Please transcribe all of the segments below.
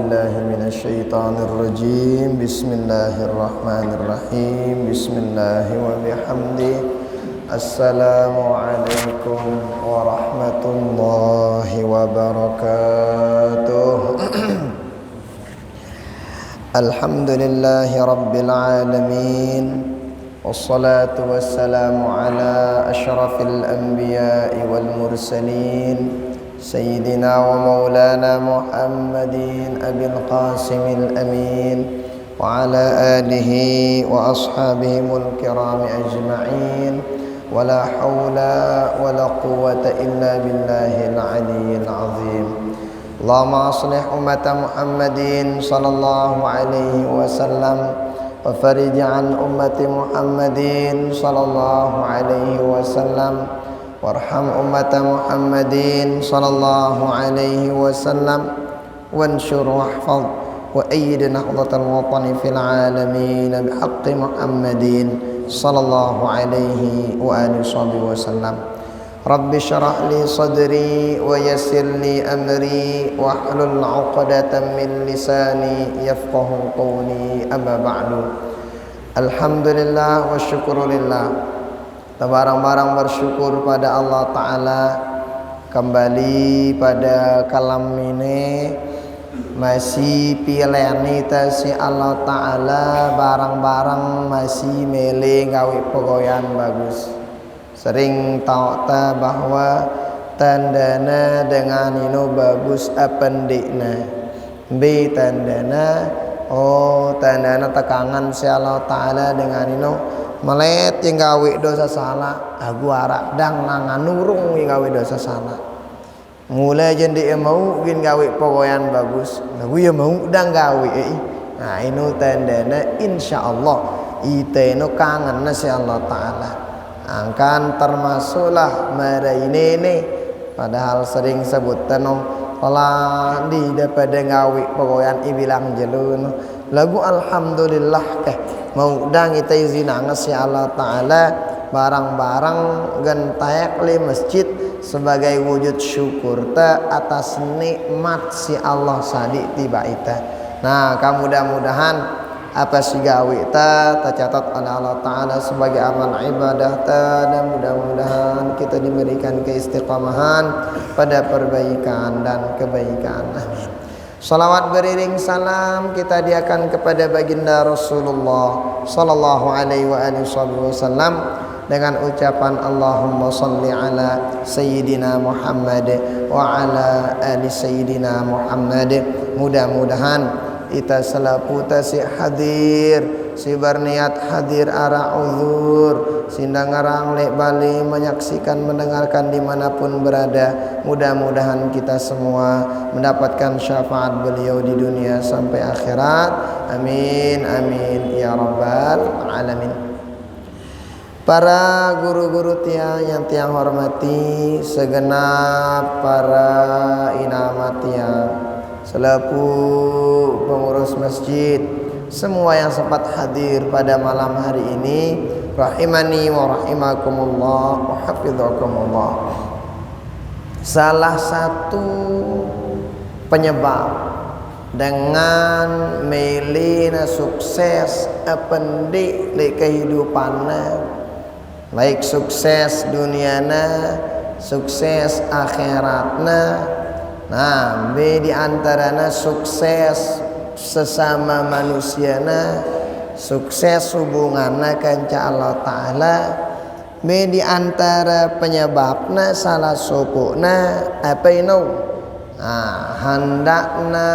بالله من الشيطان الرجيم بسم الله الرحمن الرحيم بسم الله وبحمده السلام عليكم ورحمة الله وبركاته الحمد لله رب العالمين والصلاة والسلام على أشرف الأنبياء والمرسلين سيدنا ومولانا محمد أبي القاسم الأمين وعلى آله وأصحابهم الكرام أجمعين ولا حول ولا قوة إلا بالله العلي العظيم اللهم أصلح أمة محمد صلى الله عليه وسلم وفرج عن أمة محمد صلى الله عليه وسلم وارحم أمة محمد صلى الله عليه وسلم وانشر واحفظ وأيد نهضة الوطن في العالمين بحق محمد صلى الله عليه وآله وصحبه وسلم رب اشرح لي صدري ويسر لي أمري واحلل عقدة من لساني يفقه قولي أما بعد الحمد لله والشكر لله. Barang-barang bersyukur pada Allah Ta'ala. Kembali pada kalam ini masih pilihani si Allah Ta'ala. Barang-barang masih milih gawe pegoyan bagus. Sering tahu bahwa tandana dengan ino bagus apendikna B tandana tandana tekangan si Allah Ta'ala dengan ino melet yang gawe dosa salah aku arak dang nangan nurung yang gawe dosa salah mulai jadi mau gin gawe pokoyan bagus aku ya mau dang gawe nah ini tandana insyaallah ite no kangen si Allah Ta'ala angkan termasuklah mara ini padahal sering sebut tenong kalau di dapat gawe pokoyan ibilang jelun lagu alhamdulillah mau dang kita izin si Allah Ta'ala barang-barang gentayak li masjid sebagai wujud syukur atas nikmat si Allah sadik tiba ita. Nah mudah-mudahan apa si gawe tercatat oleh Allah Ta'ala sebagai amal ibadah dan mudah-mudahan kita diberikan keistiqamahan pada perbaikan dan kebaikan. Amin. Salawat beriring salam kita diakan kepada baginda Rasulullah sallallahu alaihi wasallam dengan ucapan Allahumma salli ala sayyidina Muhammad wa ala ali sayyidina Muhammad. Mudah-mudahan kita selaputa si hadir si berniat hadir arah uzur sindang ngarang lek bali menyaksikan mendengarkan dimanapun berada. Mudah-mudahan kita semua mendapatkan syafaat beliau di dunia sampai akhirat. Amin amin ya rabbal alamin. Para guru-guru yang tiang hormati, segenap para inamatia, selaku pengurus masjid, semua yang sempat hadir pada malam hari ini, rahimani wa rahimakumullah wa hafizakumullah. Salah satu penyebab dengan melina sukses pendik di kehidupannya, baik sukses duniana, sukses akhiratna. Nah, di antaranya sukses sesama manusiana, sukses hubunganna kanca Allah Ta'ala. Di antara penyebabna salah sopuna apa itu? Nah, hendakna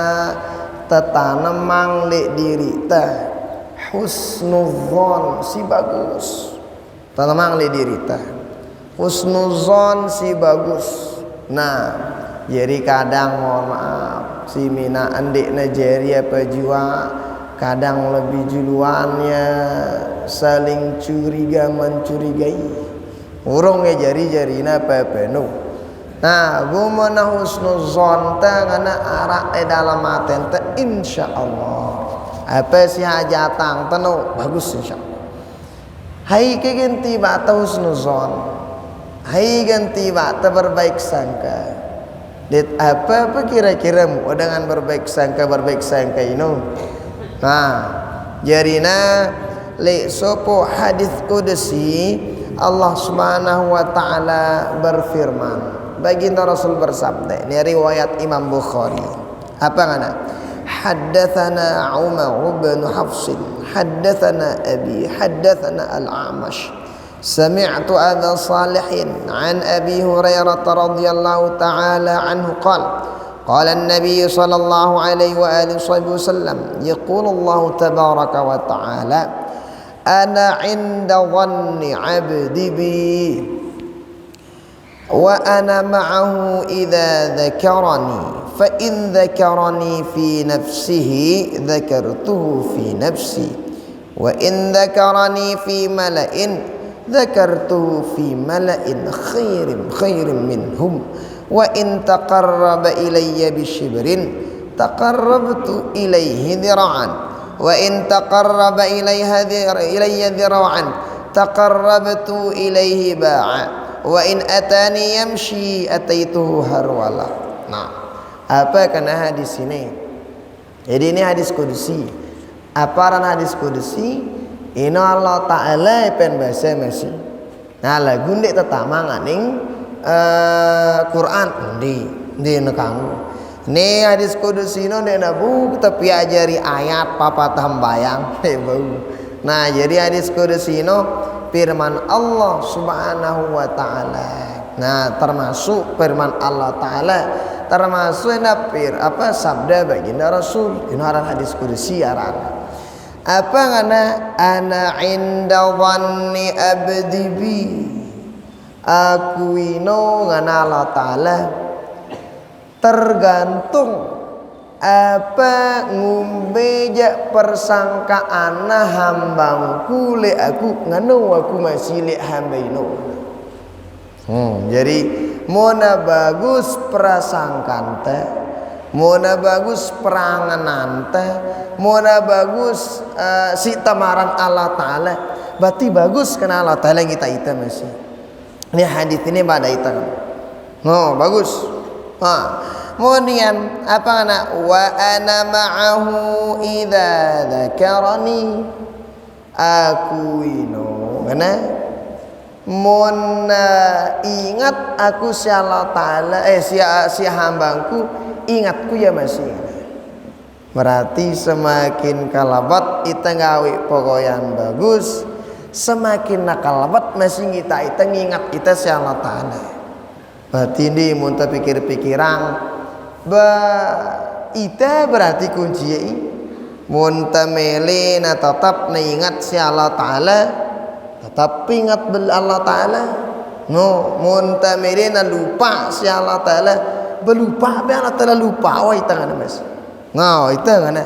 tetanamang li diri ta husnudzon si bagus. Tanamang li diri ta husnudzon si bagus. Nah, jadi kadang mohon maaf si mina andik Nigeria pejua kadang lebih juluannya saling curiga mencurigai urungnya jari-jarina pepenuh. Nah gumana husnuzon ngana arak dalam aten insyaallah apa si hajatang tenu bagus insyaallah. Hai keganti bata husnuzon, hai ganti bata berbaik sangka. Apa kira-kira dengan berbaik sangka ini. Nah, jarina le sopo hadis qudsi Allah Subhanahu wa taala berfirman. Baginda Rasul bersabda, ini riwayat Imam Bukhari. Apa ngana? Haddatsana Umar bin Hafs, haddatsana Abi, haddatsana Al-A'mash. Sami'tu Aba Salihin an Abi Hurairah radhiyallahu ta'ala anhu qala qala an-nabiy sallallahu alaihi wa alihi wasallam yaqulu Allah tabaraka wa ta'ala ana 'inda dhanni 'abdi bi wa ana ma'ahu idza dzakarani fa in dzakarani fi nafsihi dzakartuhu fi nafsi wa in dzakarani fi mala'in dzakartuhu fi mala'in khairin minhum wa in taqarraba ilayya bishibrin taqarrabtu ilayhi dhira'an wa in taqarraba ilayya dhira'an taqarrabtu ilayhi ba'a wa in atani yamshi ataituhu harwala. Nah, apa kena hadis ini? Jadi ini hadis qudsi. Apa ran hadis qudsi? Ini Allah Ta'ala pen bahasa Messi. Nah, lagu ndek tetama nganing Quran ndi nekanggu. Ini hadis qudsi no ndek nabu tapi ajari ayat papat hambayang bau. Nah, jadi hadis qudsi no firman Allah Subhanahu wa taala. Nah, termasuk firman Allah taala, termasuk apa sabda baginda Rasul. Ini hadis qudsi aran. Apa ngana ana inda dhanni abdi bi, aku ino ngana Allah taala tergantung apa ngumbeja persangkaan hambangku le aku ngano aku masih le hamba ino. Jadi mona bagus prasangkan teh, mona bagus peranganan teh, mona bagus si tamaran Allah Ta'ala, berarti bagus kena Allah Ta'ala kita itu masih. Ini hadis ini pada itu kan. No, bagus. Kemudian apa kana wa ana ma'ahu idza dzakarani, aku ino kana mona ingat aku si Allah Ta'ala si hambangku ingatku ya masih. Berarti semakin kalabat kita ngawi pokoyan bagus, semakin nakalabat masih kita ngingat kita si Allah Ta'ala. Berarti ini muntah pikir-pikiran ita berarti kunci muntah mele na tetap ingat si Allah Ta'ala, tetap ingat Allah Ta'ala. No, muntah mele na lupa si Allah Ta'ala, belupa be Allah Ta'ala lupa wa ita kana mas. Ngau itu kan?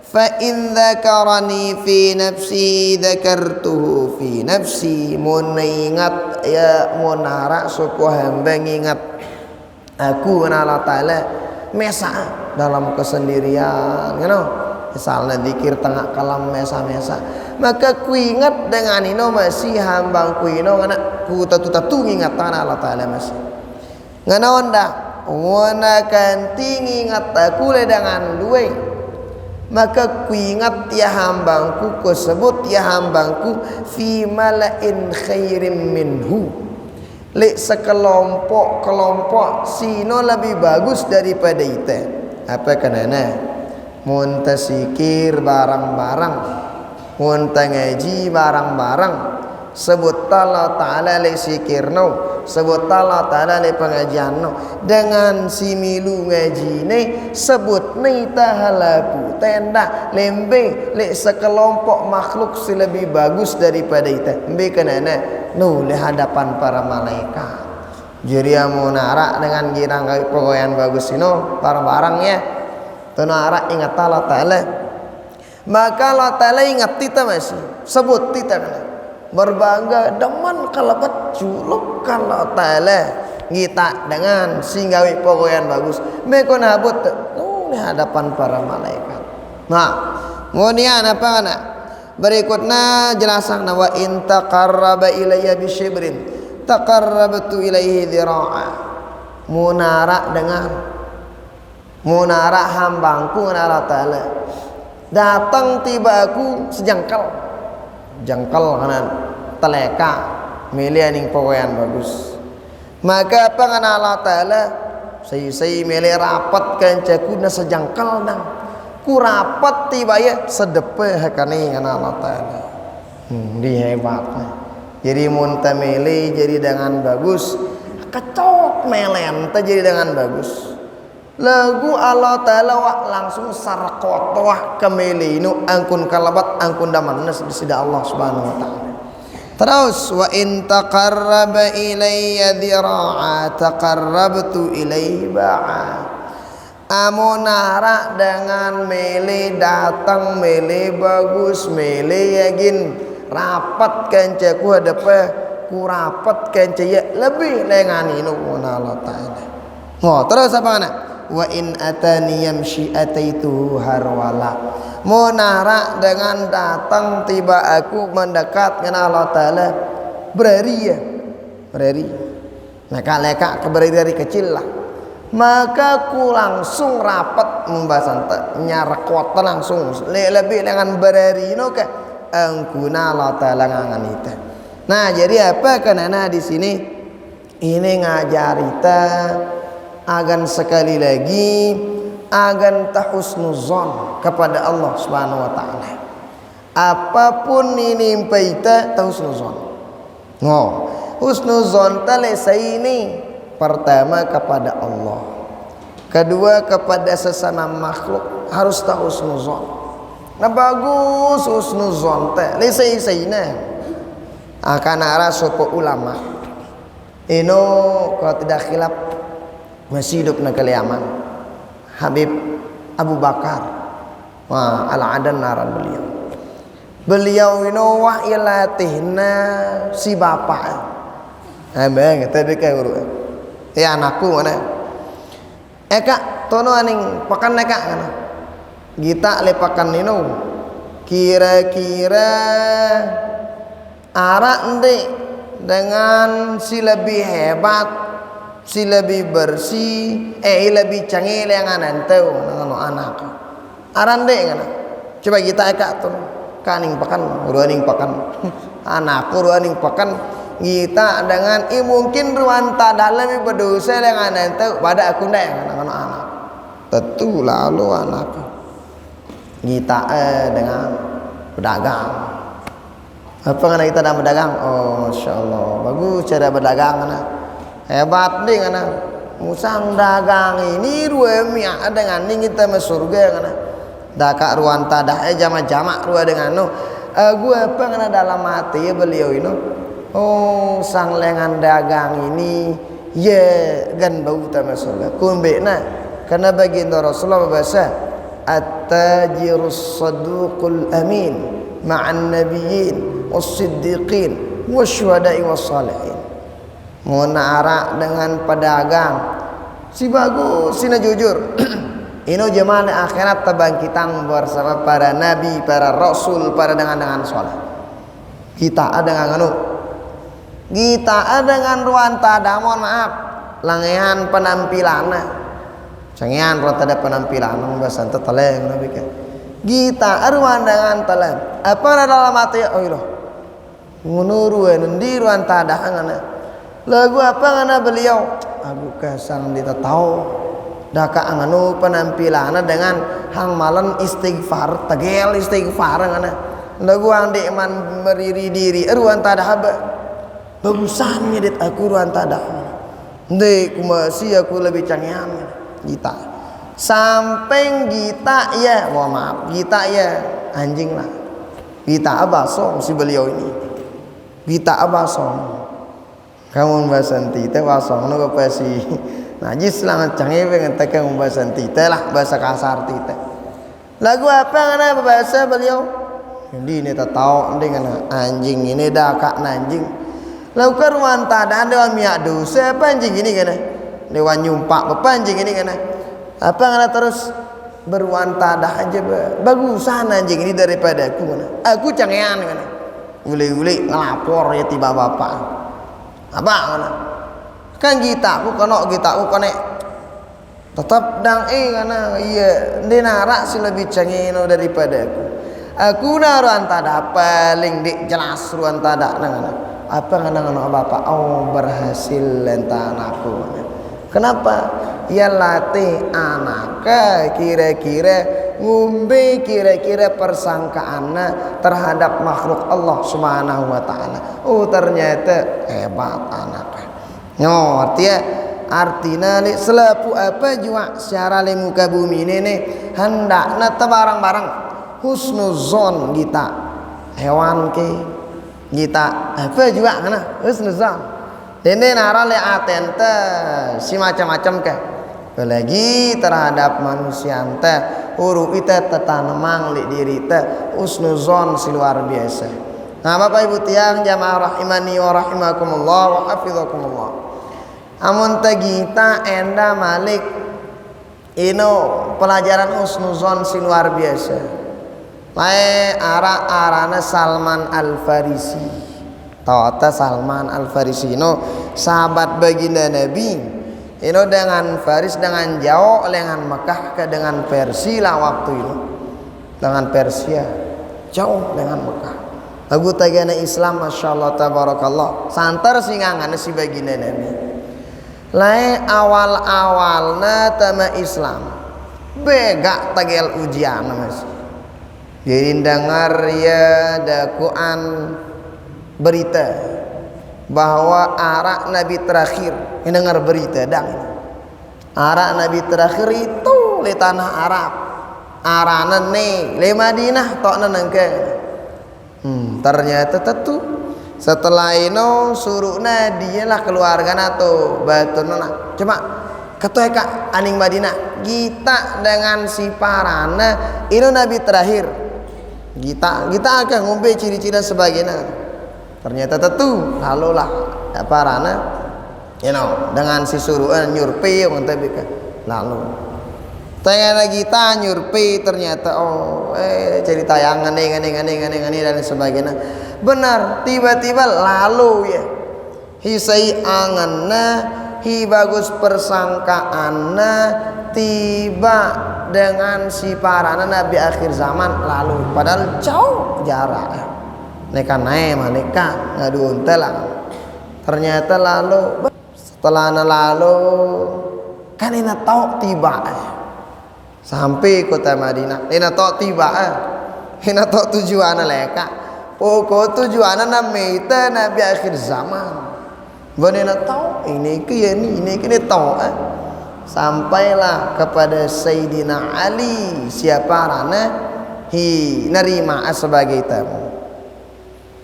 Fa in dzakarani fi nafsi dzakartuhu fi nafsi. Mun ingat ya munara suku hamba ingat aku kana Allah Taala mesa dalam kesendirian, you know? Misalnya zikir tengah kalam mesa-mesa, maka ku ingat dengan ino masih hambang ku ino kana ku tatu ingat tanah Allah Taala masih. Ngana onda wana kanti ingat aku le dengan duwe, maka ku ingat ya hambangku, ku sebut ya hambangku fi mala'in khairin minhu, le sekelompok sino lebih bagus daripada ite. Apa kenana mun tasikir barang-barang, mun ngaji barang-barang, sebut Allah Ta'ala le sikirno, sebut Allah Ta'ala le pengajianno, dengan si milu ngaji ne sebut ni tahalaku tenda lembe le sekelompok makhluk si lebih bagus daripada ita mbe kenana nu le hadapan para malaikat. Jadi amun arak dengan girang pokoyan bagus ino barang-barangnya tunara ingat Allah Ta'ala, maka Allah Ta'ala ingat kita masih sebut kita kana berbangga demen kalabat juluk kalau Ta'ala kita dengan singgawi pokoyan bagus meko nabut di hadapan para malaikat. Nah, kemudian apa kana berikutnya jelasan wa in taqarraba ilayya bisyibrin taqarrabtu ilaihi dhira'a. munara dengan munara hambangku Allah Ta'ala datang tiba aku sejengkal kanan teleka milih aning pawean bagus maka apa Allah Ta'ala saya milih rapat kancaku na sejengkal nang ku rapat tiba ya sedepe hakane Allah Ta'ala di hebatnya jadi munta milih jadi dengan bagus kecok melen jadi dengan bagus lagu Allah Ta'ala wak langsung sarakot wak kemelinu angkun kalabat angkun damanas di sida Allah Subhanahu wa Ta'ala. Terus wa in taqarraba ilayya dhira'a taqarrabtu ilayhi ba'a. Amunara dengan mele datang mele bagus mele yakin rapat kancaku hadape ku rapat kancaya lebih lenganinu Allah Ta'ala. Oh terus apa mana? Wa in atani yamshi ataitu harwala munara dengan datang tiba aku mendekat dengan Allah Ta'ala berari maka leka keberari dari kecil lah maka ku langsung rapat membasanta nyarekot langsung lebih dengan berari no ke angkuna Allah Ta'ala ngangan itu. Nah jadi apa karena di sini ini ngajarita agan sekali lagi agan tahusnuzon kepada Allah Subhanahu wa Ta'ala apapun ini paita tahusnuzon husnuzon talesa ini pertama kepada Allah kedua kepada sesama makhluk harus tahusnuzon nah bagus husnuzon talesa isaina akan arah sopo ulama ino kalau tidak khilaf masih hidup na kaliaman Habib Abu Bakar al-adan naran beliau ino wah ilatihna si bapak abang tadi kayak guru ya anakku mana kak tono aning pakan kak kana kita lepakan ino kira-kira arak ndek dengan si lebih hebat si lebih bersih lebih canggih yang anak tahu nang anak arande kan coba kita eka tuh kaning pakan ruaning pakan anakku ruaning pakan kita dengan mungkin ruan tada lebih berdosa yang anak tahu pada aku ndak yang anak tentu lalu anak kita dengan pedagang apa kan kita dalam berdagang oh masyaallah bagus cara berdagang anak hebat deh kana musang dagang ini ruemia dengan ning kita masuk surga kana daka ruan tadah jama-jama rua dengan no gua apa kana dalam hati beliau ini oh sang lengan dagang ini ya gan bau ta masuk surga kumbena karena baginda Rasulullah bahasa at-tajirus saduqul amin ma'an nabiyyin was-siddiqin wasyuhada'i was-salihin munara dengan pedagang si bagus si jujur ino zaman akhirat tabangkitang bersama para nabi para rasul para dengan sholat kita ada dengan kita ada dengan ruan tada mohon maaf langean penampilanna cengian ruan tada penampilan bahasa teteleng nabi kan kita ruan dengan teleng apa dalam hati oh ilah ngunuruan di ruan tada ngana lagu apa ngana beliau aku kasang dita tahu daka anganu penampilanna dengan hang malan istighfar tegel istighfar ngana lagu ang di man meriri diri ruan tada haba bagusan ngedit aku ruan tada ndek kumasi aku lebih canggihan kita sampai kita ya mohon maaf kita ya anjing lah kita abasong si beliau ini kita abasong kamu basanti teh wasong nu pasi najis lah canggih pengen teh kamu basanti teh lah bahasa kasar teh lagu apa ngana bahasa beliau ini tak tahu dengan anjing ini dah kak anjing lagu karuan tada dewan miak dosa apa anjing ini kana dewan nyumpak apa anjing ini kana apa ngana terus beruan tada aja bagusan anjing ini daripada aku kana aku cangean kana uli-uli ngelapor ya tiba bapak apa kana kan kita ku kene tetap dang karena iya dia narak sih lebih canggih daripada aku naruh antada paling dik jelas ruan tada apa ngana bapak berhasil lentan aku. Kenapa? Ya latih anak kira-kira ngumbe kira-kira persangkaannya terhadap makhluk Allah Subhanahu wa taala. Ternyata hebat anaknya. Artinya selapu apa jua secara le muka bumi ini hendakna barang-barang husnuzon kita hewan ke kita apa juga kana husnuzon ini nara le atenta si macam-macam ke lagi terhadap manusia teh huruf itu tetanamang li diri teh husnuzon si luar biasa. Nah Bapak Ibu tiang jamaah rahimani wa rahimakumullah wa hafizakumullah. Amun kita enda malik ino pelajaran husnuzon si luar biasa. Lae arana Salman Al-Farisi. Tawata Salman Al-Farisi ino sahabat baginda Nabi. Ino dengan Faris dengan jauh dengan Mekah ke dengan Persia lah waktu itu. Dengan Persia jauh dengan Mekah. Lagu tagana Islam masyaallah tabarakallah. Santar singangan si baginda Nabi. Lae awal-awalna tama Islam. Bega tagel ujian masih. Jadi dengar ya dakwaan berita bahwa arak Nabi terakhir ini dengar berita dang arak Nabi terakhir itu di tanah Arab arana nih di Madinah tok nengke ternyata tentu setelah itu suruhna dialah keluarga nato batu nona cuma ketua kak aning Madinah kita dengan si parana itu Nabi terakhir kita akan ngombe ciri-ciri sebagainya. Ternyata tentu lalu lah parana dengan si suruhan nyurpi lalu tanya kita nyurpi ternyata cerita yang ngani dan sebagainya benar tiba-tiba lalu ya hisai anganna hi bagus persangkaanna tiba dengan si parana Nabi akhir zaman lalu padahal jauh jarak neka malaikat ngadu telang ternyata lalu setelah lalu kan ina tau tiba sampai kota Madinah ina tau tiba ina tau tujuan leka pokok tujuan namita Nabi akhir zaman ina tau ini tau sampailah kepada Sayyidina Ali siapa rana nerima sebagai tamu.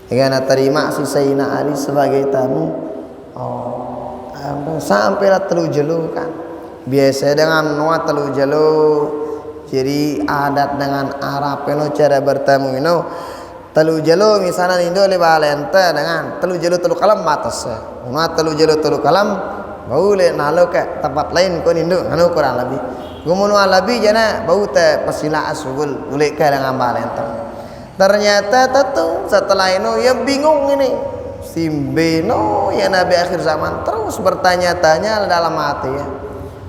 Karena terima si Sayyidina Ali sebagai tamu. Sampailah telu jelu kan. Biasa dengan nuat telu jelu. Jadi adat dengan Arab itu cara bertamu itu telu jelu misalnya Indo le balenta dengan telu jelu telu kalam batas. Nuat telu jelu telu kalam boleh nalo ke tempat lain ko Indo anu kurang lebih. Gumun lebih jana bau teh pasila asugul boleh ke dengan balenta. Ternyata tentu setelah itu ya bingung ini si Beno ya Nabi akhir zaman terus bertanya-tanya dalam hati ya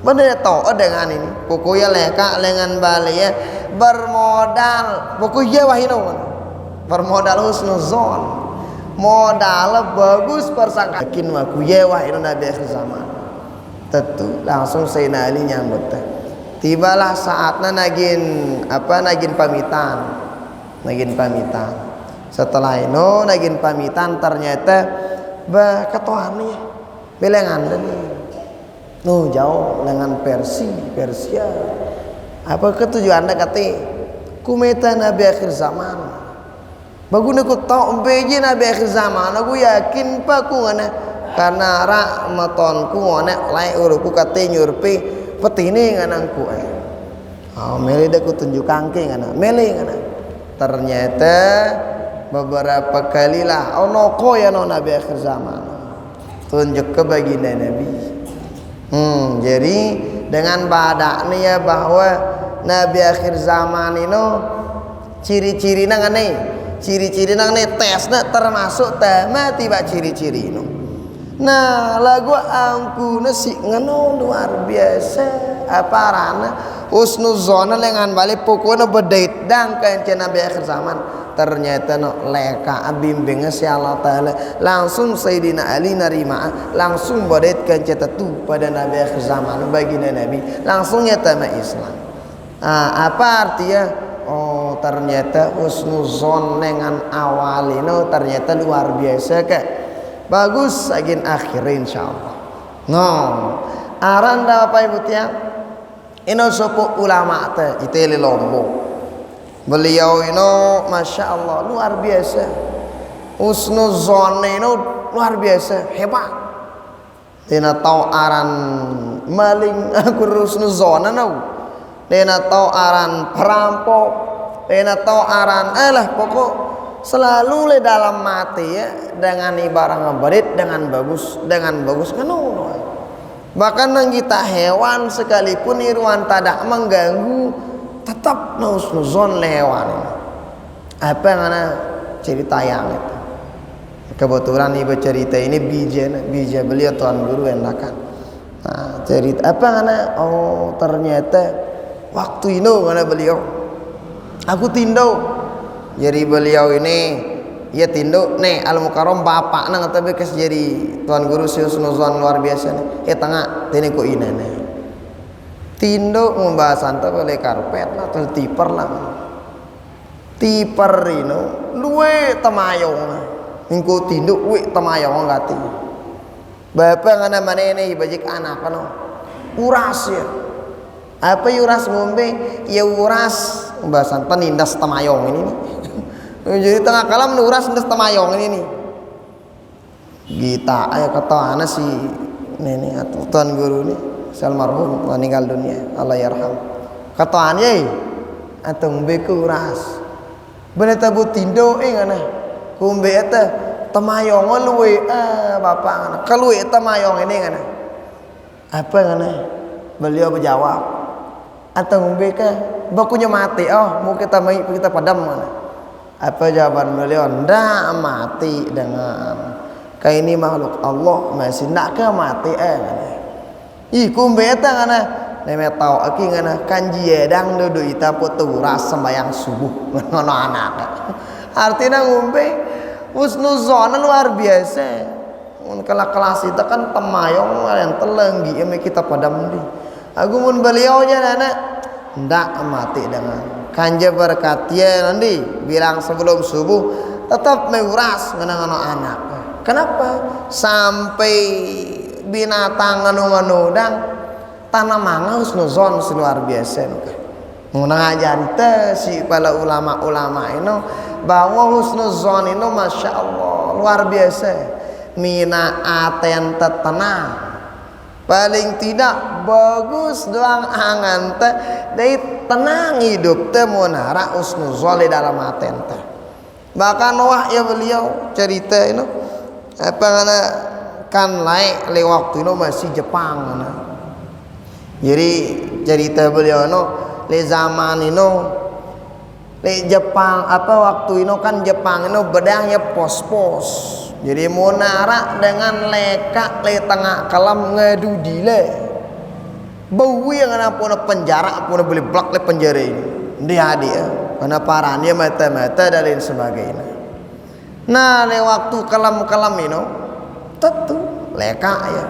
benar tahu dengan ini pokoknya leka dengan balik ya bermodal pokoknya wahino bermodal husnuzon modal bagus persangka yakin waku ya wahino Nabi akhir zaman tentu langsung Sayyidina Ali nyambut tibalah saatnya nagin pamitan setelah itu nagin pamitan ternyata ketuanya bilangan nih jauh dengan Persia apa ketujuan anda kata kumeta Nabi akhir zaman baguna ku tau beje Nabi akhir zaman aku yakin pak ku ngana karena rahmatonku ngana lai uruku kata nyurpi petini nganangku meli dah ku tunjuk kangke ngana meli ngana ternyata beberapa kalilah noko ya Nabi akhir zaman tunjuk ke baginda Nabi jadi dengan badaknya ya bahwa Nabi akhir zaman ini ciri-ciri nang nih tesna termasuk tema tiba ciri-ciri ini Nah lagu angku nasi ngano luar biasa apa rana husnuzon lengan balik pokoknya bedait dang kancen nabi akhir zaman ternyata no leka bimbingnya si Allah Ta'ala langsung Sayyidina Ali narima langsung bedait kancen tu pada nabi akhir zaman baginda nabi langsung nyata Islam. Apa artinya? Oh ternyata husnuzon dengan awalino ternyata luar biasa kak. Bagus agin akhir insyaallah. No, aran da Bapak Ibu tiang. Ino sopo ulama teh itele Lombok. Beliau ino masya Allah luar biasa. Husnuzon ino luar biasa hebat. Tina tau aran maling aku husnuzon nau. Tina tau aran perampok. Tina tau aran pokok selalu le dalam mati ya dengan ibarat ngeberit dengan bagus kan bahkan nang kita hewan sekalipun irwan tidak mengganggu tetap nuzon le hewan apa yang ana cerita yang itu kebetulan ibu cerita ini bija beliau tuan guru endakan. Nah cerita apa yang ana ternyata waktu itu mana beliau aku tindo. Jadi beliau ini ya tinduk nih Al Mukarram bapak nang tapi kes jadi tuan guru si husnuzon luar biasa nih ya tengah tini ku ina nih tinduk membahasan tuh boleh karpet lah atau tiper ini luwe tamayong ingku tinduk luwe tamayong ngati bapak ngana mana ini bajik anak kan uras ya apa uras ngombe ya uras pembahasan penindas tamayong ini nih. Jadi tengah kalam nuras ndas tamayong ini nih. Gita aya kata ana si nenek atau tuan guru nih almarhum meninggal dunia Allah yarham. Kata anya atau ngombe uras. Bener tabu tindo ngana. Kumbe eta tamayong luwe bapak ngana. Kaluwe tamayong ini ngana. Apa ngana? Beliau berjawab atau ngombe ka bakunya mati mau kita padam mana? Apa jawaban beliau? Ndak mati dengan kayak ini makhluk Allah masih nak ke mati kumbe eta ngana neme tau aki ngana kanji edang dudu ita putu ras sembayang subuh ngono anak artinya ngombe husnuzon luar biasa kelas itu kan temayong yang telenggi eme kita padam di agumun beliau nya nana ndak mati dengan kanja berkatia nanti bilang sebelum subuh tetap menguras ngana anak. Kenapa? Sampai binatang nganu dan tanah manga husnuzon luar biasa. Ngajar si para ulama ini bahwa husnuzon itu masya Allah luar biasa. Mina aten tenang. Paling tidak bagus doang angan teh dari tenang hidup teh munara husnuzon di dalam aten teh bahkan wah ya beliau cerita itu apa ngana kan lain le waktu itu masih Jepang ngana. Jadi cerita beliau itu le zaman itu le Jepang apa waktu itu kan Jepang itu bedangnya pos-pos. Jadi munara dengan leka le tengah kalam ngadu dile. Bau yang ana pun penjara pun boleh blak le penjara ini. Dia karena parahnya mata-mata dan lain sebagainya. Nah, le waktu kalam-kalam ini tentu leka ya.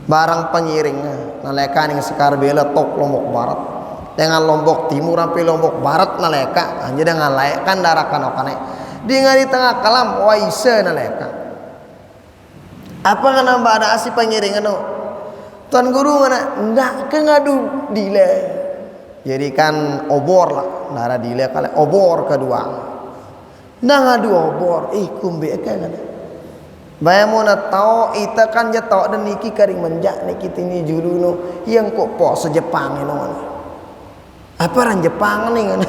Barang pengiringnya. Nah, leka ning sekar bela tok Lombok Barat. Dengan Lombok Timur sampai Lombok Barat na leka hanya dengan lekan darah kanokane. Di tengah kalam waisa na leka. Apa ngana ada asi pengiringan no? Tuan guru mana ndak ke ngadu dile. Jadi kan obor lah, darah dile kali obor kedua. Ndak ngadu obor, kumbe kan. Bayamo na tao ita kan ja tao dan niki karing menjak niki tini julu no yang kok pos Jepang no. Apa ran Jepang nih kan?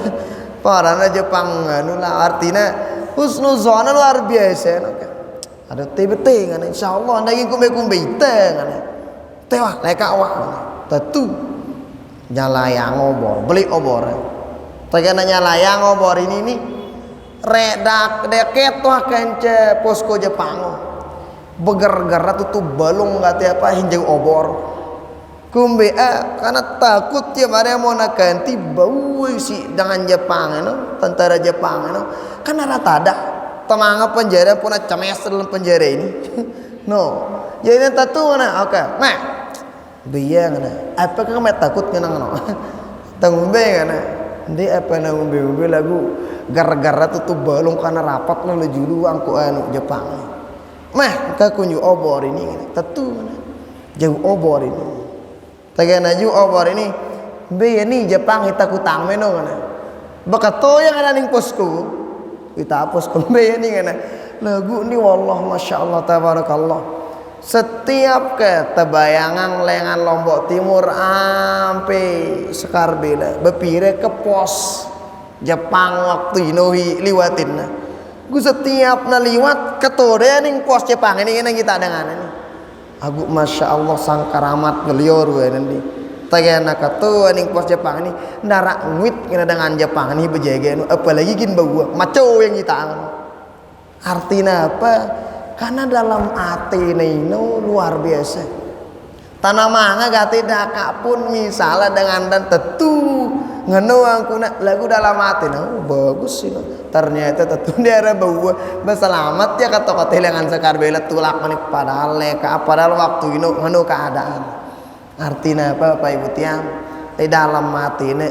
Parana Jepang anu lah artinya husnuzon luar biasa no. Ada tebete kan insyaallah ndagi kumbe-kumbe ite kan. Tewah leka awak tentu nyalayang obor beli obor tegana nyalayang obor ini nih redak deket tuh kence posko Jepang begar-gara tuh balung kata apa hinjau obor kumbe karena takut tiap hari mau nak ganti bau si dengan Jepang tentara Jepang karena rata ada temanga penjara pun cames dalam penjara ini no jadi tatu mana oke nah biang na apakah kamu takut kena no tanggung beng na dia apa na umbe lagu gara-gara tuh balung karena rapat no julu angku anu Jepang mah kakunju obor ini tentu jauh obor ini tagana ju obor ini be ni Jepang kita kutang meno kana bakato yang ada ning posku kita posku be ni kana lagu ni wallah masyaallah tabarakallah setiap ketebayangan lengan Lombok Timur ampe sekar bela bepire ke pos Jepang waktu inohi liwatin gue setiap naliwat ketore ning pos Jepang ini kita dengan ini aku masya Allah sang karamat beliau nanti tagana ketua ning pos Jepang ini narak nguit kena dengan Jepang ini bejaga apalagi gin bau maco yang kita artinya apa karena dalam hati ini luar biasa tanah manga gati daka pun misalnya dengan dan tentu ngeno aku nak lagu dalam hati bagus sih ternyata tentu dia ada bau berselamat ya kata hilangan sekar bela tulak manik padahal waktu ini ngeno keadaan artinya apa Bapak Ibu tiang di dalam hati ini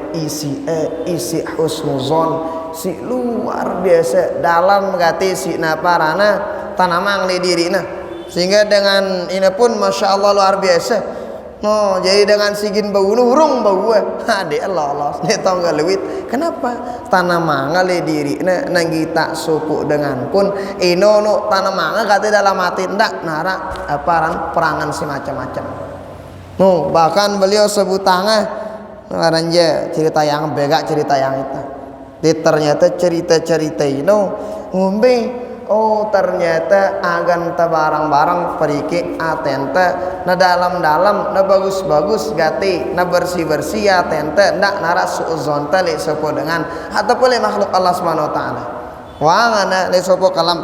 isi husnuzon si luar biasa dalam gati si naparana tanamang di diri sehingga dengan ini pun masya Allah luar biasa no jadi dengan sigin bau hurung bau ade Allah dia tahu nggak lewit kenapa tanamang le diri nang kita suku dengan pun ino no tanamang kata dalam hati ndak narak perangan si macam-macam no bahkan beliau sebut tangan aranja cerita yang bega cerita yang itu ternyata cerita ino ngombe oh ternyata agan ta barang-barang perike atente na dalam-dalam na bagus-bagus gati na bersih-bersih atente ndak nara suuzon tali sopo dengan ataupun le makhluk Allah Subhanahu wa taala wangana le sopo kalam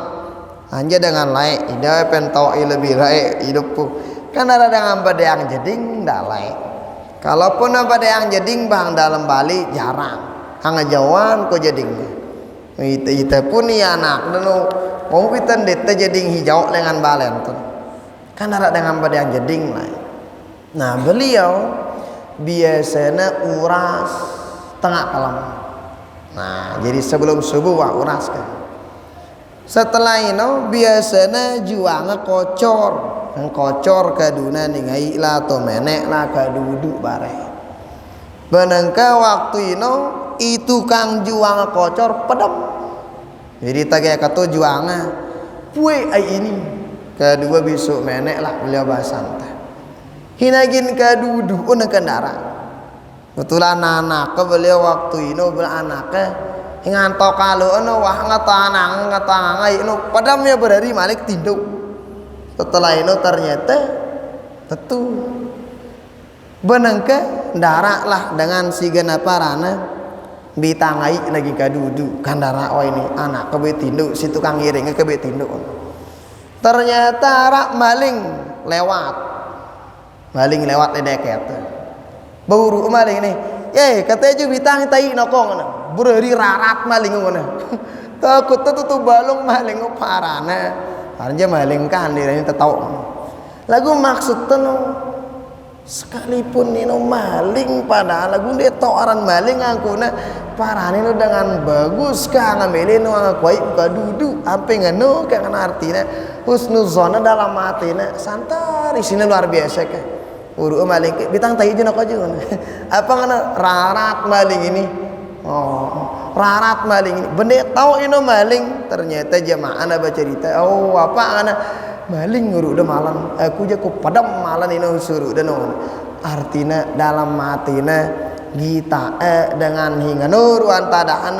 anja dengan lain ida pentau lebih lain hidupku kan ada dengan pada yang jeding ndak lain kalaupun pada yang jeding bang dalam Bali jarang hanga jawan ko jeding ita pun ni anak dulu mau pitan deta jeding hijau dengan balen tuh kan ada dengan pada yang jeding lah nah beliau biasanya uras tengah kalam nah jadi sebelum subuh wah uras kan setelah itu biasanya juangnya kocor kaduna ningai lah atau menek lah kaduduk bare benangka waktu itu kang juang kocor pedam jadi tagay kato juanga puy ay ini kedua besok menek lah beliau bahasan hinagin kadudu una kendara betulan anak ke beliau waktu ini beranaknya ngantok kalau wah ngatanang itu padamnya berhari malik tinduk setelah itu ternyata tentu benangka darak lah dengan si genaparana bitangai lagi kadudu kandara oh ini anak kebe tinduk si tukang ngiring kebe tinduk ternyata rak maling lewat ledeket bauru maling nih katanya juga bitang tai nokong berhari rarat maling ngono takut tuh balung maling parana paranja maling kan ini tahu lagu maksud sekalipun nino maling padahal lagu dia tawaran maling aku parane no dengan bagus ka ngambilin no kuai kadudu ampe ngano ka artina husnuzon dalam hatina santari sini luar biasa ka uru maling bitang tayi jeung ka jeung apa ngana rarat maling ini rarat maling ini bende tahu ino maling ternyata jamaah baca cerita apa ngana maling nguru udah malam aku jago padam malam ini suruh dan artinya dalam hatina kita dengan hingga nuruan tadaan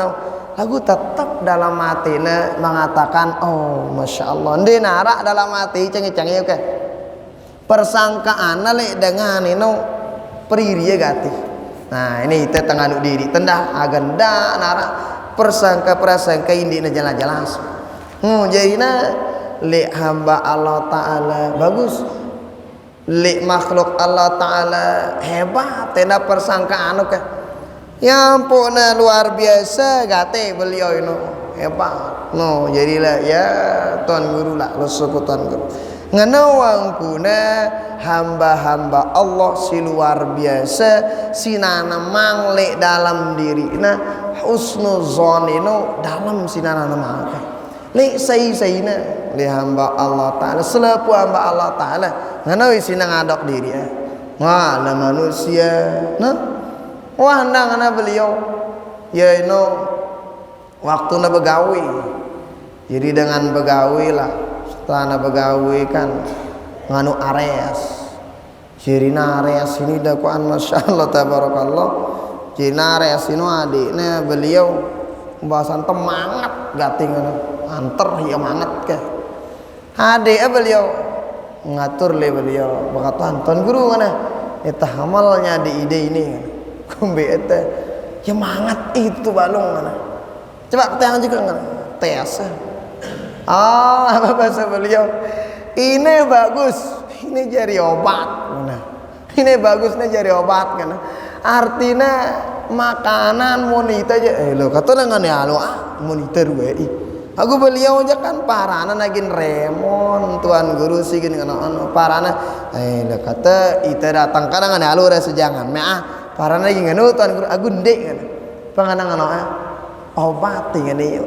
lagu tetap dalam hatina mengatakan masya Allah ndi narak dalam hati cengi-cengi oke persangkaan le dengan ini periria gati nah ini kita tengah diri tendah agenda narak persangka ini jelas-jelas jadi li hamba Allah Ta'ala bagus, li makhluk Allah Ta'ala hebat, tenda persangkaan ke ya ampun luar biasa gate beliau ini hebat no. Jadilah ya tuan guru lah suku tuan guru nganawang kuna hamba-hamba Allah si luar biasa sinana mangle dalam diri na husnuzon ino dalam sinana maka le sai-saina le hamba Allah Ta'ala selaku hamba Allah Ta'ala nganawi sinang ngadok diri wah na manusia nah wah ndang beliau ya ino waktu na begawi jadi dengan begawi lah setelah begawi kan nganu areas jirina areas ini dakwaan Masya Allah tabarakallah jirina areas ini adiknya beliau pembahasan temangat gating anter ya mangat ke adiknya beliau ngatur le beliau berkata tuan guru mana eta hamalnya di ide ini kumbe eta ya mangat itu balung mana coba tanya juga kan tes apa bahasa beliau ini bagus ini jadi obat nah ini bagusnya jadi obat kan artinya makanan monita aja lo kata dengan ya lo monitor gue aku beliau aja kan parana nagin remon tuan guru sih gini kan parana lo kata ita datang kadang dengan lo rasa jangan parana lagi nganu tuan guru aku ndek kan panganang obat ini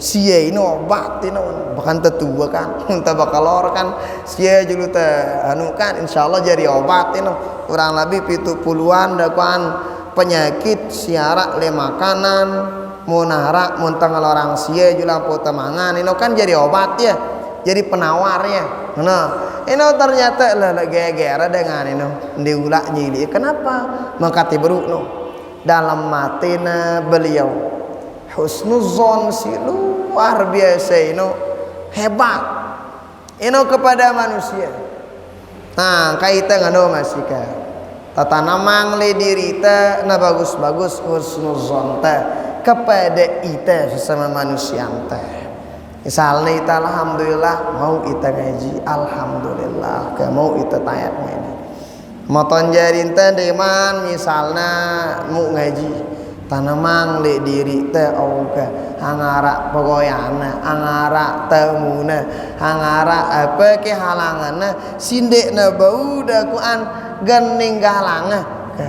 sia ini obat ini bahkan tetua kan entah bakalor kan sia julu anu kan insyaallah jadi obat ini kurang lebih 70-an dakwaan penyakit siarak le makanan munara muntang orang sia jula potamangan ini kan jadi obat ya jadi penawar ya nah ini ternyata lah gegera dengan ini diulak nyili kenapa makati beruk no dalam matina beliau husnuzon si luar biasa ini hebat ini kepada manusia nah kaitan ngano masih ka tatanamang le diri ta na bagus-bagus husnuzon ta kepada ita sesama manusia ta misalnya ita alhamdulillah mau ita ngaji alhamdulillah ke mau ita tayat ngaji moton jarin ta deman misalnya mau ngaji tanamang le diri te auka hangara pegoyana hangara temuna hangara apa ke halangana sindek na bau dakuan gening galanga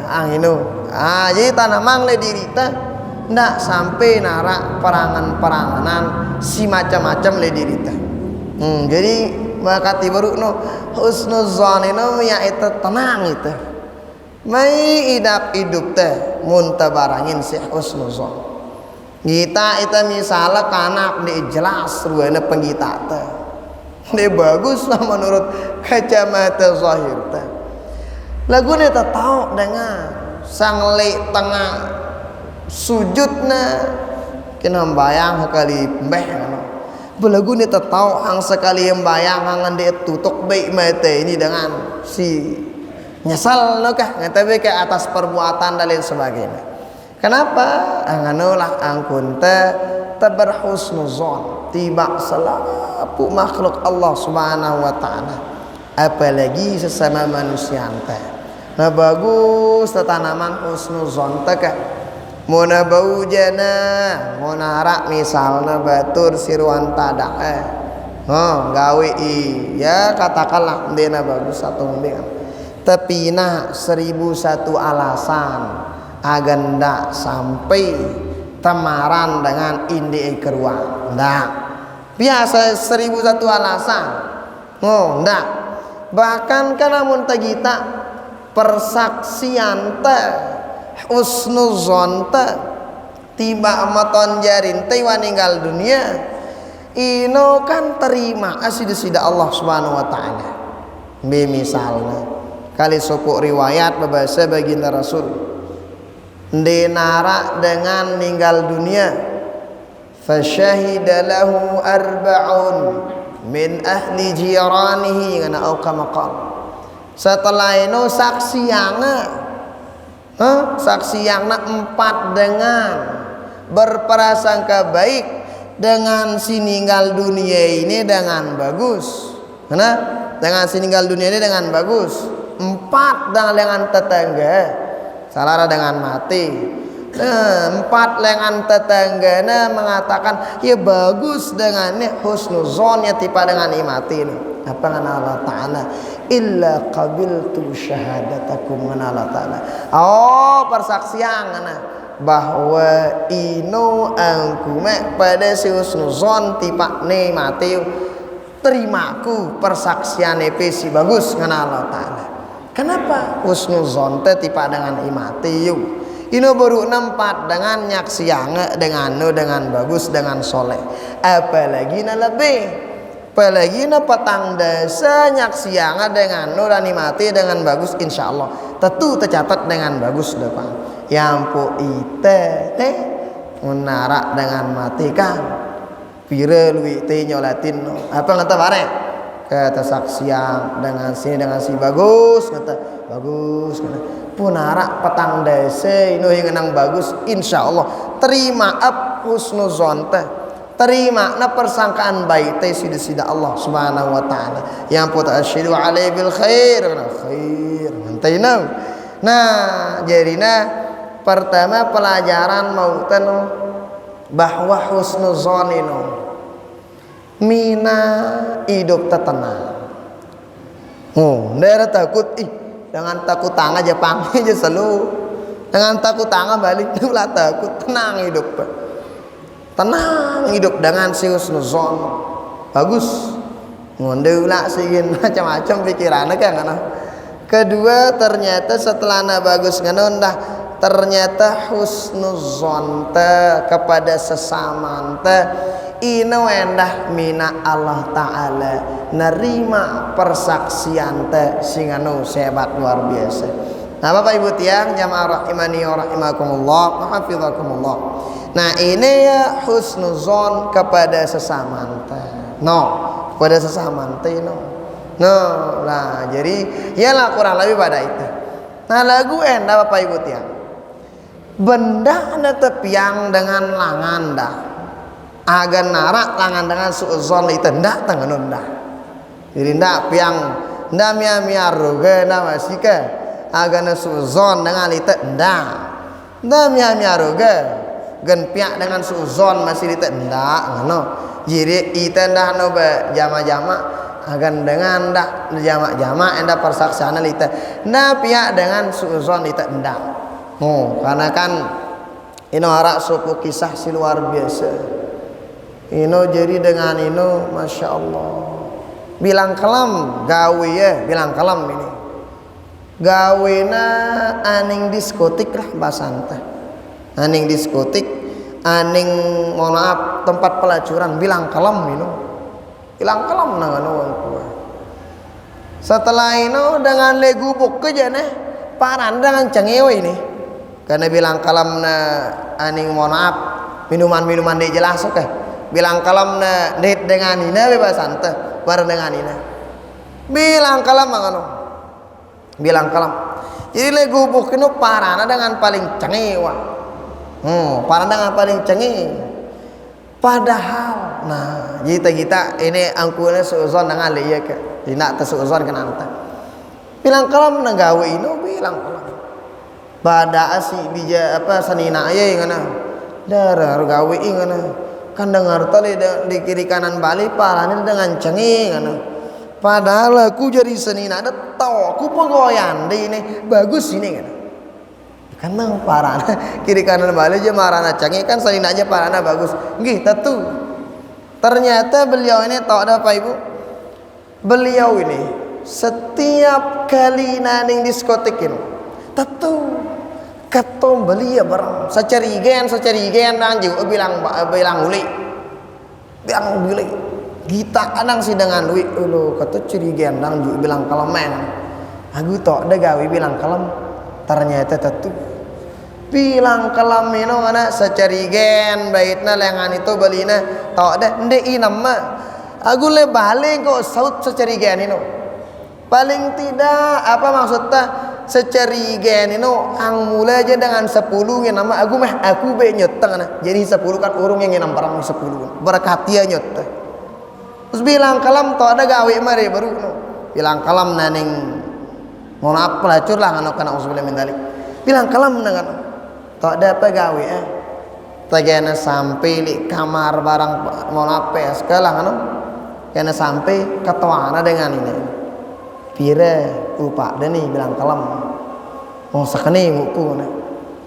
anginu jadi tanamang le diri te ndak sampai nara perangan-peranganan si macam-macam le diri te jadi makati baru no husnuzon itu ya itu tenang itu mai hidup teh muntabarangin si husnuzon kita itu misalnya kanak di jelas ruana penggita teh dia bagus lah menurut kacamata zahir teh lagu ni tak tahu dengan sang le tengah sujudna kena bayang sekali mbeh belagu ni tak tahu hang sekali bayang hangan dia tutuk baik mata ini dengan si nyesal nukah ngatabe ke atas perbuatan dan lain sebagainya kenapa anganulah angkun berhusnuzon tiba selaku makhluk Allah subhanahu wa ta'ala apalagi sesama manusia teh nah bagus tetanaman husnuzon teh muna bau jana muna harak misalnya batur siruan tadak gawe ya katakanlah dena bagus satu dengan tapi nah 1001 alasan agar ndak sampai temaran dengan indi keruang ndak biasa 1001 alasan ndak bahkan kana mun tagita persaksian teh husnuzon teh tiba maton jarin teh waninggal dunia ino kan terima kasih sida Allah subhanahu wa ta'ala misalnya kali sopuk riwayat berbahasa baginda Rasul denara dengan meninggal dunia fasyahida lahu arba'un min ahli jiranihi ngana au kama qala setelah itu saksi yang 4 dengan berprasangka baik dengan si ninggal dunia ini dengan bagus. Nah, dengan si ninggal dunia ini dengan bagus. 4 dengan tetangga, salah dengan mati. 4 dengan tetangganya mengatakan ya bagus dengannya husnuzon ya tipa dengan imati ini. Apa ngana Allah Ta'ala illa qabiltu syahadatakum ngana Allah Ta'ala. Oh persaksian ngana bahwa ino angkume pada si husnuzon tipa ne mati terimaku persaksian si bagus ngana Allah Ta'ala. Kenapa husnuzon teh tipa dengan imati yuk ino baru 4 dengan nyaksiang dengan bagus dengan soleh apalagi na lebih apalagi na petang desa nyaksiang dengan dan imati dengan bagus insyaallah tentu tercatat dengan bagus depan yang po ite teh menarak dengan mati kan pire lui teh nyolatin apa ngata bare kata saksiang dengan si bagus kata bagus kata punara petang desa ino yang nang bagus insyaallah terima husnuzon teh terima na persangkaan baik teh sida Allah subhanahu wa ta'ala yang puta asyhadu alaihi bil khair mantaina. Nah jarina pertama pelajaran mau tenu bahwa husnuzon ino mina hidup tenang. Daerah takut dengan takut tangan aja panggil aja selalu dengan takut tangan balik lah takut tenang hidup dengan si husnuzon bagus ngonde ulah sigin macam-macam pikirannya kan kana. Kedua ternyata setelah na bagus nganondah ternyata husnuzon kepada sesama ino endah mina Allah Ta'ala nerima persaksian singanu sebat luar biasa. Nah Bapak Ibu tiang jamaah rahimani wa rahimakumullah wa hafizakumullah. Nah ini ya husnuzon kepada sesama kepada sesama nah jadi ialah kurang lebih pada itu. Nah lagu endah Bapak Ibu tiang benda na tepiang dengan langan dah agan narak langan dengan suuzon itu ndak tangan ndak jadi ndak piang ndak mia roga ndak masih ke agan suuzon dengan itu ndak mia roga gen piak dengan suuzon masih itu ndak ngono jadi itu ndak no be jama-jama agan dengan ndak jama-jama ndak persaksian itu ndak piak dengan suuzon itu ndak. Karena kan ino arak suku kisah si luar biasa. Ino jadi dengan ino masya Allah. Bilang kelam gawe ya, bilang kelam ini. Gawe na aning diskotik lah basanta. Aning diskotik, aning mohon maaf tempat pelacuran bilang kelam ino. Bilang kelam nangan orang tua. Setelah ino dengan legubuk keja nih, paran dengan cengewe ini. Karena bilang kalam na aning mohon maaf minuman dia jelas oke bilang kalam na net dengan ina bebas ante bareng dengan ina bilang kalam mangano bilang kalam jadi lego bukino parana dengan paling cengewa parana dengan paling cengi padahal nah kita ini angkunya seuzon dengan liya ke tidak terseuzon kena ante bilang kalam na gawe ino bilang kalam pada asi bija apa sanina aya ngana darah gawe ngana kan dengar tali di kiri kanan balik palanya dengan cengi ngana padahal aku jadi sanina ada tahu aku pegoyan di ini bagus ini ngana karena parana kiri kanan balik aja marana cengi kan sanina aja parana bagus nggih tentu ternyata beliau ini tahu ada apa Ibu beliau ini setiap kali naning diskotik ini tentu ketom beli ya barang secerigen nanju bilang uli kita kadang sih dengan uli lo kata cerigen nanju bilang kalemen aku tok ada gawe bilang kalem ternyata tentu bilang kalem ini mana secerigen baitna lengan itu belina tok ada nde inam mah aku le balik kok saut secerigen ini paling tidak apa maksudnya secerigen ino ang mulai aja dengan 10 nge nama aku be nyoteng nah. Jadi 10 kan urung yang ngenam barang 10. Berkati ya nyoteng. Terus bilang kalam to ada gawe mare baru no. Bilang kalam naning mohon apa pelacur lah anak kana usul min dalik. Bilang kalam dengan to ada apa gawe Tagana sampai di kamar barang mohon apa sekolah anu. Karena sampai ketuana dengan ini. Pira upak dan nih bilang kalam mau sakene muku na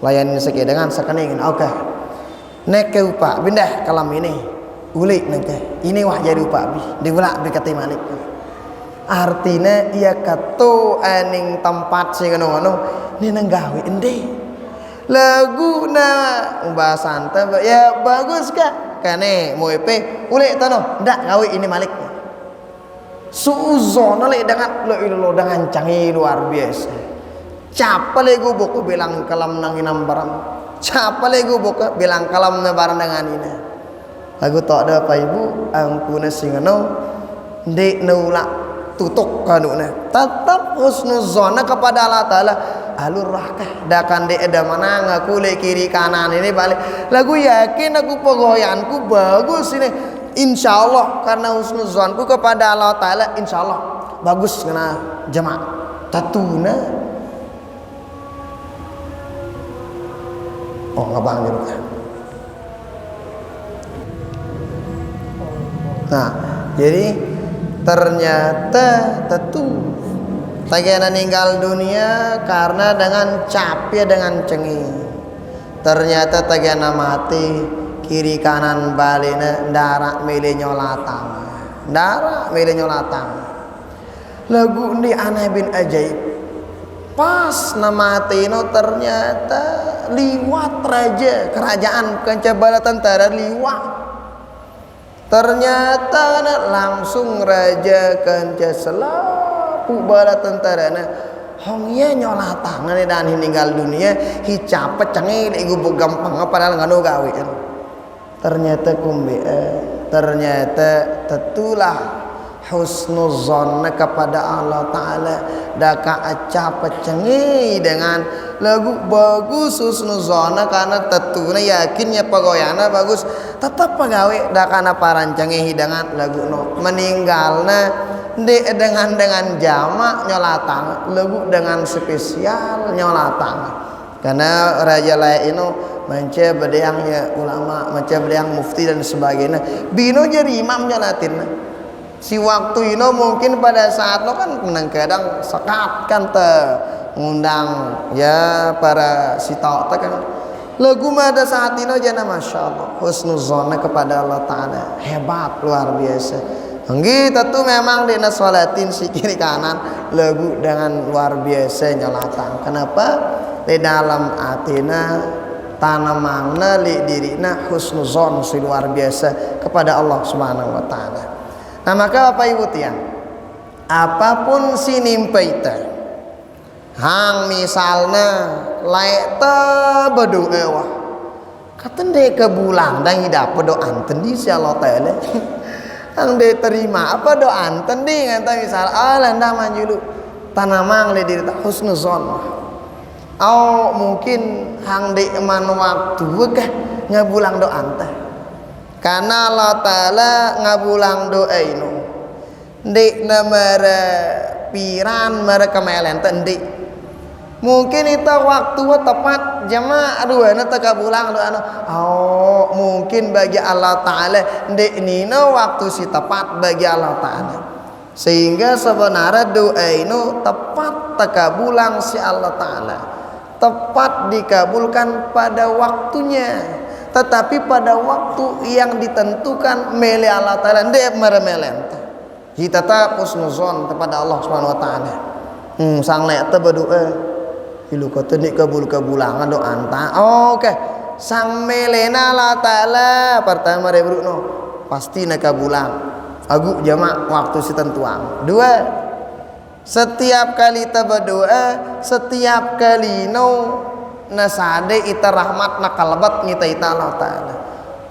layanin sekali dengan sakene oke nek ke upak pindah kalam ini ulik nanti ini wah jadi upak bi diulak bi kata malik artinya ia kata aning tempat sing ngono ni nang gawe ende lagu na bahasan ya bagus kah kane mau pe ulik tano ndak gawe ini malik suuzon dengan canggih luar biasa. Capa lego buku bilang kalam nanginam barang. Capa lego buku bilang kalam na barang dengan ini. Aku tak ada apa ibu, aku nasingano dek naula tutuk kanuna. Tetap husnuzona kepada Allah Taala. Alur rahkah dakan dek ada mana ngaku le kiri kanan ini balik. Lagu yakin aku pegoyanku bagus ini. Insya Allah karena husnuzonku kepada Allah Ta'ala insya Allah bagus kena jemaah tatuna ngabang di rumah. Nah jadi ternyata tentu tagana ninggal dunia karena dengan capek dengan cengih. Ternyata tagana mati kiri kanan balena darah milih nyolatang lagu ini aneh bin ajaib pas nama tino ternyata liwat raja kerajaan kencabala tentara liwat ternyata langsung raja kenca selapu bala tentara hongnya nyolatang dan meninggal dunia hicapet cengil igu gampang padahal nganu gawe ternyata ternyata tetulah husnuzon kepada Allah Ta'ala daka acap cengi dengan lagu bagus husnuzon karena tetuna yakinnya pegoyana bagus tetap pegawai daka parancangi hidangan lagu no meninggalna dengan jamak nyolatang lagu dengan spesial nyolatang karena raja lain itu manca berdayangnya ulama, manca berdayang mufti dan sebagainya. Bino jadi imam nyolatin. Si waktu ini mungkin pada saat lo kan kadang sekat kan ngundang ya para si tau kan. Lagu pada saat ini aja masya Allah husnuzona kepada Allah Ta'ala hebat luar biasa. Kita tuh memang dina sholatin si kiri kanan lagu dengan luar biasa nyolatan. Kenapa? Di dalam atina tanamangna li dirina husnuzon si luar biasa kepada Allah Subhanahu wa taala. Nah, maka Bapak Ibu tiang, apapun si nimpeita hang misalna laek te berdoa wah katen de ke bulan dan hidup berdoa anten di si Allah taala hang de terima apa doa anten di ngata misal landa manjulu tanamang li dirina husnuzon. Oh mungkin hang di man waktu kah ngabulang doa anta karena Allah Ta'ala ngabulang doa ini di namara piran mereka melen tendi mungkin itu waktu tepat jamaah dua nata kabulang doa oh mungkin bagi Allah Ta'ala di nino waktu si tepat bagi Allah Ta'ala sehingga sebenarnya doa ini tepat takabulang si Allah Ta'ala tepat dikabulkan pada waktunya tetapi pada waktu yang ditentukan mele Allah Ta'ala ndek meremelent kita tak husnuzon kepada Allah Subhanahu wa taala sang lek te berdoa ilu kata nik kabul-kabulangan doa anta oke sang melena Allah Ta'ala pertama rebrukno pasti nak kabulang agu jamak waktu si tentuang dua setiap kali kita berdoa setiap kali nasade ita rahmat nakalbat ngita ita Allah Ta'ala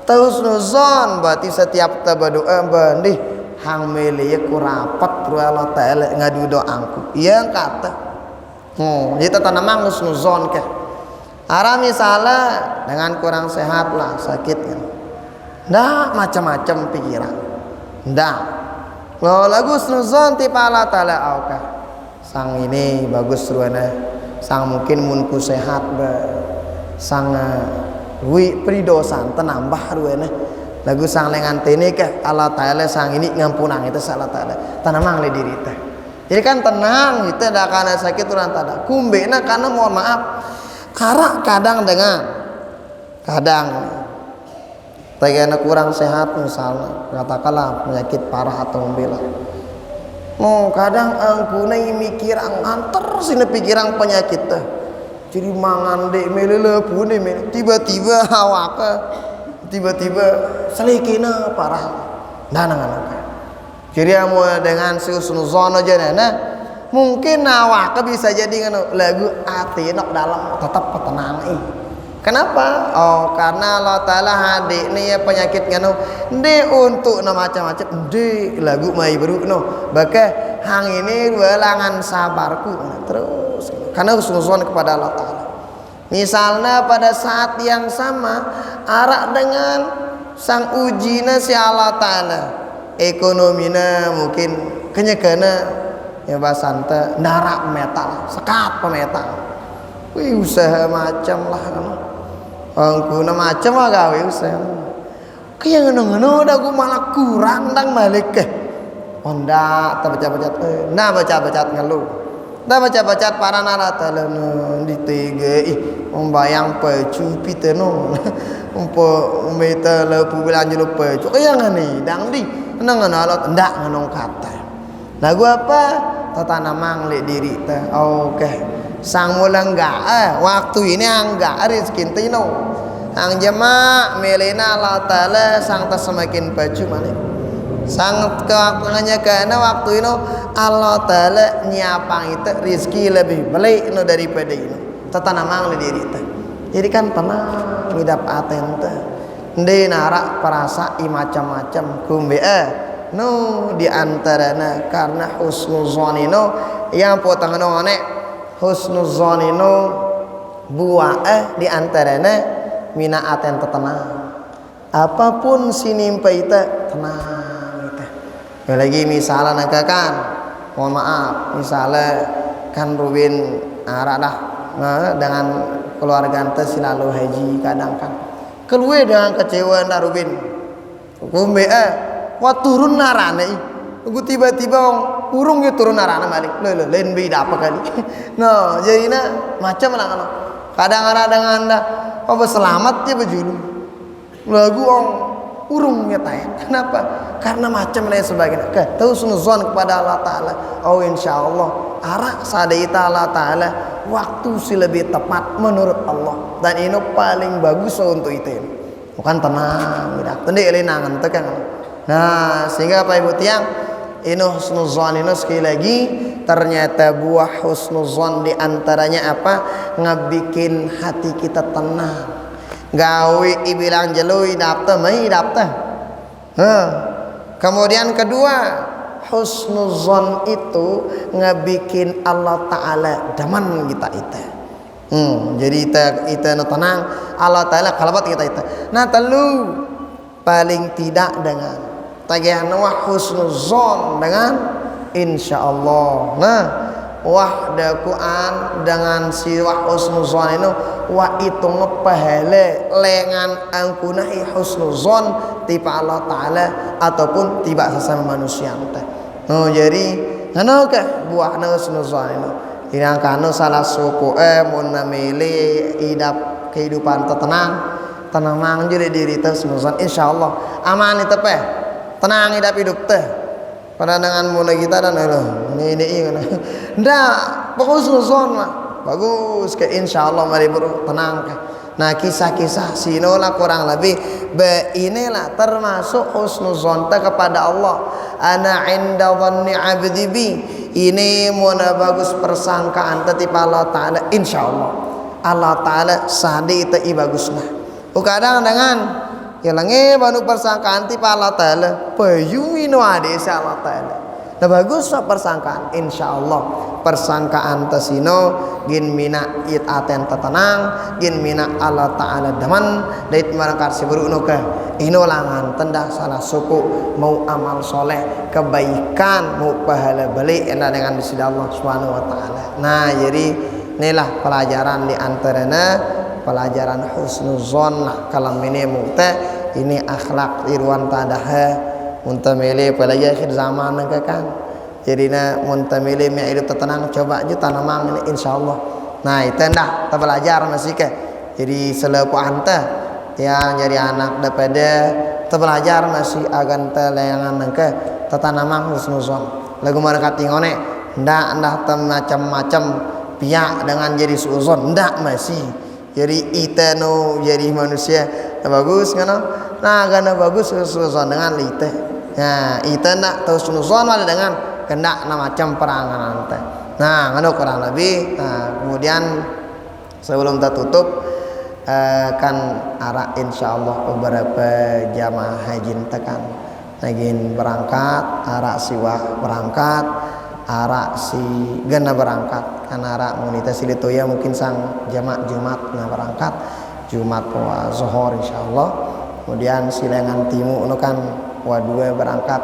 husnuzon berarti setiap kita berdoa bandih hang meliya kurapat ru Allah Ta'ala ngadu doangku yang kata Kita tanamang husnuzon ke. Ara misalnya dengan kurang sehat lah, sakit kan. Ndak macam-macam pikiran. Ndak. Lo lagu husnuzon ti Allah taala auka. Sang ini bagus ruana. Sang mungkin munku sehat be. Sang wi pridosan tenambah ruana. Lagu sang lengan tene ke Allah taala sang ini ngampunang itu salah taala. Tanamang le diri teh. Jadi kan tenang itu dah karena sakit orang tada. Kumbena karena mohon maaf. Karena kadang tegana kurang sehat misalnya katakanlah penyakit parah atau membela. Kadang angkuna mikir antar sini pikiran penyakit teh. Jadi mangan dek melele pune tiba-tiba awaka tiba-tiba selikina parah. Nanang. Jadi mau dengan husnuzon aja nah mungkin awak bisa jadi lagu hati nak dalam tetap tenang. Kenapa? Karena Allah Taala hadir ni penyakit ngano de untuk macam-macam de lagu mai baru bahkan hang ini belangan sabarku terus karena husnuzon kepada Allah Taala. Misalnya pada saat yang sama arak dengan sang ujina si Allah Taala. Ekonomina mungkin kenyekana ya basanta narak metal sekat pemetal wih usaha macam lah kan angkuna macam lah gawe usaha kaya ngono dah gua malah kurang dang balik ke onda baca-baca nah baca-baca ngeluh dah baca-baca para narata lana ditege membayang pecu piteno umpo umeta lepu belanja lupa pecu kaya ngani dang di nang alat ndak nganong kata. Lagu apa? Tatanamang le diri teh. Oke. Sang mulang enggak waktu ini enggak rezeki tino. Ang jemaah melena Allah taala sang ta semakin baju malik. Sang kewaktunya karena waktu ini Allah taala nyiapang itu rezeki lebih baik daripada ini. Tatanamang le diri teh. Jadi kan tenang ngidap aten teh. Ndai narak perasa macam-macam kumbe di antarana karena husnuzon ino yang potong ane husnuzon ino buah di antarana mina aten tenang apapun sinimpa itu tenang itu. Lagi misalnya nagakan mohon maaf misalnya kan Rubin arak dah dengan keluarga ente selalu haji kadang kan keluar dengan kecewa Narubin kumbe wah turun narane tunggu tiba-tiba urung ya turun narane balik lain beda apa kali no jadi macam lah kan kadang-kadang dengan anda selamat ya bejulu lagu urung ngetayang kenapa karena macam lain sebagainya tahu husnuzon kepada Allah Ta'ala insyaallah arah sadaita Allah Ta'ala waktu si lebih tepat menurut Allah dan ini paling bagus untuk itu bukan tenang tadi elinangan tekan. Nah sehingga Pak Ibu tiang ini husnuzon ini sekali lagi ternyata buah husnuzon diantaranya apa ngebikin hati kita tenang gawe ibilang jelui dapta mai dapta. Kemudian kedua husnuzon itu ngebikin Allah Ta'ala daman kita itu. Jadi kita tenang Allah Ta'ala kalabat kita itu. Nah telu paling tidak dengan tagihan husnuzon dengan insyaallah. Nah wahdakuan dengan si husnuzon itu wa itu ngepahala lengan angkunai husnuzon tiba Allah Ta'ala ataupun tiba sesama manusia jadi ngano ke buah husnuzon itu yang kanu salah suku mun namile idap kehidupan tenang jadi diri teh husnuzon insyaallah aman itu teh tenang hidup teh pada dengan mulai kita dan ini ndak pokoknya husnuzon lah bagus ke insyaallah mari bro tenang ke. Nah kisah-kisah sinola kurang lebih inilah termasuk husnuzon kepada Allah ana inda dhanni abdi bi ini muna bagus persangkaan tetipa Allah Ta'ala insyaallah Allah Ta'ala sadi itu baguslah kadang dengan ilange banu persangkaan tipa Allah Ta'ala payumi no ade Allah Ta'ala Nah bagus so persangkaan, insyaallah persangkaan tasino gin mina it aten tetenang, gin mina Allah Ta'ala daman dait marangkar si beruno ke inolangan tendah salah suku mau amal soleh kebaikan mau pahala balik enak dengan sisi Allah Subhanahu wa Ta'ala. Nah jadi inilah pelajaran di antaranya pelajaran husnuzon lah kalam ini mute ini akhlak irwan tadaha muntamili apalagi akhir zaman ke kan jadinya muntamili mi hidup tenang coba aja tanamang ini insyaallah. Nah itu dah kita belajar masih ke jadi selepu anta yang jadi anak daripada kita belajar masih agan teleyangan ke tetanamang husnuzon lagu mereka tingone ndak macam-macam pihak dengan jadi suzon ndak masih jadi iteno jadi manusia bagus kan. Nah karena bagus suzon dengan ite. Nah, itu nak tahu sunuzon ada dengan kena macam perangan nanti. Nah, ngono kurang lebih. Nah, kemudian sebelum kita tutup kan arah insyaallah beberapa jamaah haji tekan lagi berangkat, arah siwah berangkat, arah si gena berangkat. Kan arah munita silito ya mungkin sang jamaah Jumat nah berangkat Jumat wa zuhur insyaallah. Kemudian silengan timu nu kan wadua berangkat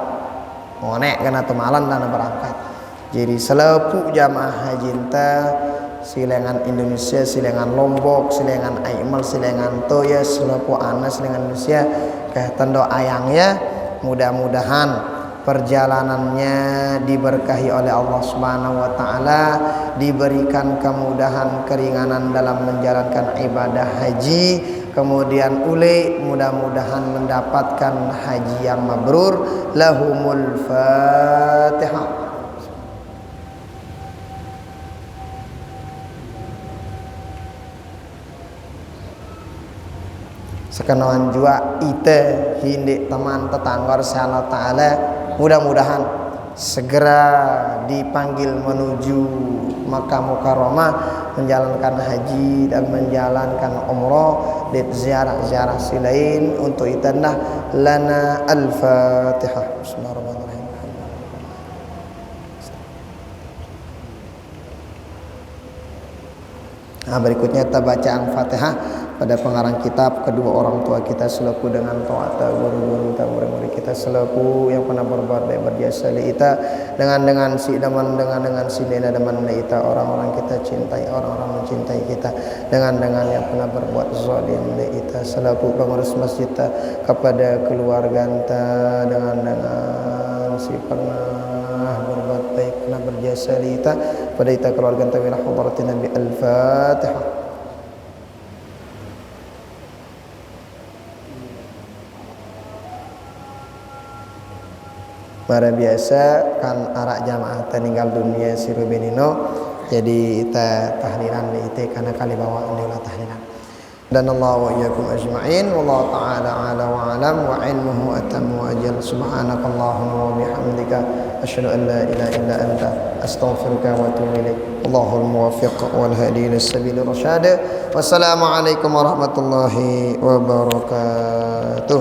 ngonek kena temalan dan berangkat jadi selepu jamaah haji silengan Indonesia silengan Lombok silengan Aimal silengan Toya selepu Anas silengan Indonesia ke tendo ayangnya mudah-mudahan perjalanannya diberkahi oleh Allah Subhanahu wa Ta'ala diberikan kemudahan keringanan dalam menjalankan ibadah haji kemudian mudah-mudahan mendapatkan haji yang mabrur lahumul fatihah. Sekenawan jua ite hindi teman tetangga Allah Ta'ala mudah-mudahan segera dipanggil menuju Makkah Mukarramah menjalankan haji dan menjalankan umrah di ziarah-ziarah silain untuk itanah lana al-fatihah. Bismillahirrahmanirrahim. Nah, berikutnya kita baca Al-Fatihah pada pengarang kitab, kedua orang tua kita selaku dengan taat guru-guru kita, murid-murid kita selaku yang pernah berbuat baik berjasa li kita dengan si daman dengan si nena daman li kita orang-orang kita cintai orang-orang mencintai kita dengan yang pernah berbuat zalim li kita selaku pengurus masjid kita kepada keluarga kita dengan si pernah berbuat baik pernah berjasa li kita pada kita keluarga kita ila hadratin Nabi Al-Fatihah. Mara biasa kan arak jamaah meninggal dunia siru benino jadi kita tahlilan itu karena kali bawa adalah tahlilan dan Allah wa iyyakum ajma'in wallahu ta'ala ala wa alam wa ilmuhu atammu ajal subhanakallahumma wa bihamdika asyhadu an la ilaha illa anta astaghfiruka wa atubu ilaik Allahul muwaffiq wal hadi ila sabilir rasyad wassalamu alaikum warahmatullahi wabarakatuh.